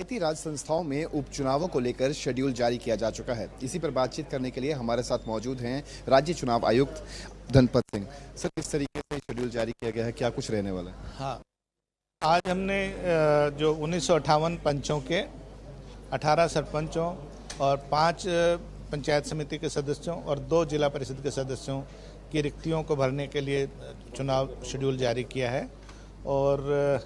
पंचायती राज संस्थाओं में उपचुनावों को लेकर शेड्यूल जारी किया जा चुका है। इसी पर बातचीत करने के लिए हमारे साथ मौजूद हैं राज्य चुनाव आयुक्त धनपत सिंह। सर, किस तरीके से शेड्यूल जारी किया गया है, क्या कुछ रहने वाला है? हाँ, आज हमने जो 1958 पंचों के 18 सरपंचों और 5 पंचायत समिति के सदस्यों और 2 जिला परिषद के सदस्यों की रिक्तियों को भरने के लिए चुनाव शेड्यूल जारी किया है। और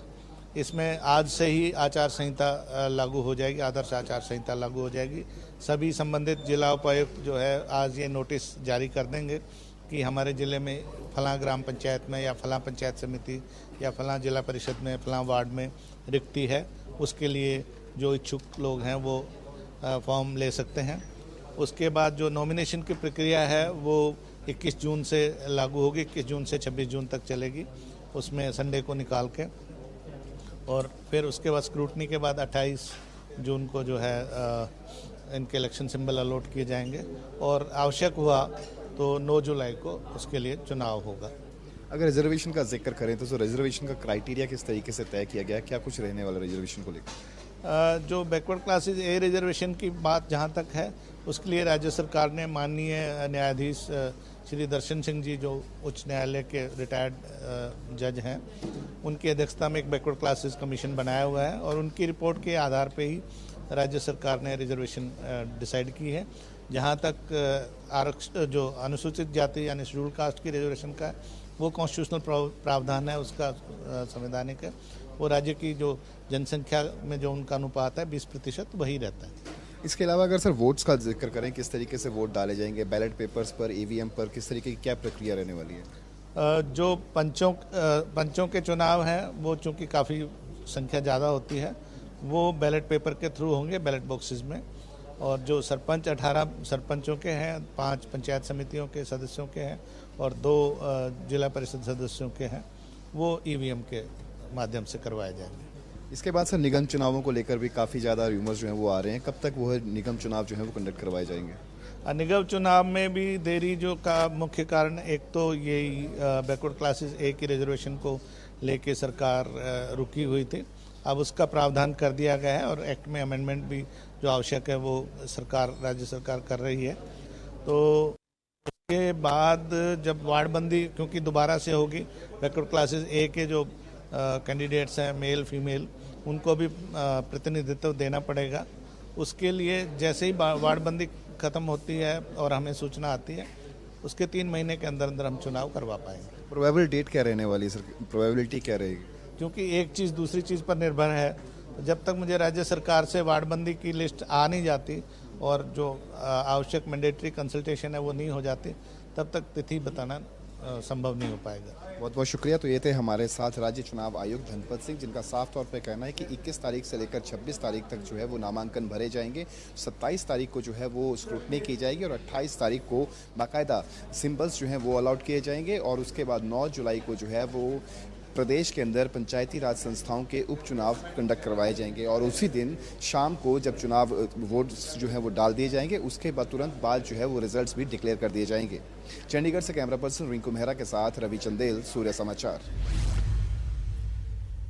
इसमें आज से ही आचार संहिता लागू हो जाएगी, आदर्श आचार संहिता लागू हो जाएगी। सभी संबंधित जिला उपायुक्त जो है आज ये नोटिस जारी कर देंगे कि हमारे ज़िले में फलां ग्राम पंचायत में या फलां पंचायत समिति या फलां जिला परिषद में फलां वार्ड में रिक्ति है। उसके लिए जो इच्छुक लोग हैं वो फॉर्म ले सकते हैं। उसके बाद जो नॉमिनेशन की प्रक्रिया है वो 21 जून से लागू होगी, 21 जून से 26 जून तक चलेगी। उसमें संडे को निकाल के और फिर उसके बाद स्क्रूटनी के बाद 28 जून को जो है इनके इलेक्शन सिंबल अलॉट किए जाएंगे और आवश्यक हुआ तो 9 जुलाई को उसके लिए चुनाव होगा। अगर रिजर्वेशन का जिक्र करें तो रिजर्वेशन का क्राइटेरिया किस तरीके से तय किया गया है, क्या कुछ रहने वाला रिजर्वेशन को लेकर? जो बैकवर्ड क्लासेज ए रिजर्वेशन की बात जहाँ तक है उसके लिए राज्य सरकार ने माननीय न्यायाधीश श्री दर्शन सिंह जी जो उच्च न्यायालय के रिटायर्ड जज हैं, उनकी अध्यक्षता में एक बैकवर्ड क्लासेस कमीशन बनाया हुआ है और उनकी रिपोर्ट के आधार पे ही राज्य सरकार ने रिजर्वेशन डिसाइड की है। जहाँ तक जो अनुसूचित जाति यानी शेड्यूल कास्ट की रिजर्वेशन का है वो कॉन्स्टिट्यूशनल प्रावधान है, उसका संवैधानिक है। वो राज्य की जो जनसंख्या में जो उनका अनुपात है 20% वही रहता है। इसके अलावा अगर सर वोट्स का जिक्र करें, किस तरीके से वोट डाले जाएंगे, बैलेट पेपर्स पर, ईवीएम पर, किस तरीके की क्या प्रक्रिया रहने वाली है? जो पंचों के चुनाव हैं वो चूँकि काफ़ी संख्या ज़्यादा होती है, वो बैलेट पेपर के थ्रू होंगे, बैलेट बॉक्सेस में। और जो सरपंच 18 सरपंचों के हैं, 5 पंचायत समितियों के सदस्यों के हैं और 2 जिला परिषद सदस्यों के हैं, वो ईवीएम के माध्यम से करवाए जाएंगे। इसके बाद सर निगम चुनावों को लेकर भी काफ़ी ज़्यादा रूमर्स जो हैं वो आ रहे हैं, कब तक वो निगम चुनाव जो है वो कंडक्ट करवाए जाएंगे? निगम चुनाव में भी देरी जो का मुख्य कारण एक तो यही बैकवर्ड क्लासेस ए की रिजर्वेशन को लेके सरकार रुकी हुई थी। अब उसका प्रावधान कर दिया गया है और एक्ट में अमेंडमेंट भी जो आवश्यक है वो राज्य सरकार कर रही है। तो उसके बाद जब वार्डबंदी क्योंकि दोबारा से होगी, बैकवर्ड क्लासेस ए के जो कैंडिडेट्स हैं मेल फीमेल, उनको भी प्रतिनिधित्व देना पड़ेगा। उसके लिए जैसे ही वार्डबंदी खत्म होती है और हमें सूचना आती है, उसके 3 महीने के अंदर अंदर हम चुनाव करवा पाएंगे। प्रोबेबल डेट क्या रहने वाली है सर, प्रोबेबिलिटी क्या रहेगी? क्योंकि एक चीज़ दूसरी चीज़ पर निर्भर है, तो जब तक मुझे राज्य सरकार से वार्डबंदी की लिस्ट आ नहीं जाती और जो आवश्यक मैंडेटरी कंसल्टेशन है वो नहीं हो जाती, तब तक तिथि बताना संभव नहीं हो पाएगा। बहुत बहुत शुक्रिया। तो ये थे हमारे साथ राज्य चुनाव आयुक्त धनपत सिंह, जिनका साफ तौर पे कहना है कि 21 तारीख से लेकर 26 तारीख तक जो है वो नामांकन भरे जाएंगे। 27 तारीख को जो है वो स्क्रूटनी की जाएगी और 28 तारीख को बाकायदा सिंबल्स जो हैं वो अलॉट किए जाएंगे और उसके बाद 9 जुलाई को जो है वो प्रदेश के अंदर पंचायती राज संस्थाओं के उपचुनाव कंडक्ट करवाए जाएंगे और उसी दिन शाम को जब चुनाव वोट्स जो है वो डाल दिए जाएंगे, उसके बाद तुरंत बाद जो है वो रिजल्ट्स भी डिक्लेयर कर दिए जाएंगे। चंडीगढ़ से कैमरा पर्सन रिंकू मेहरा के साथ रवि चंदेल, सूर्य समाचार।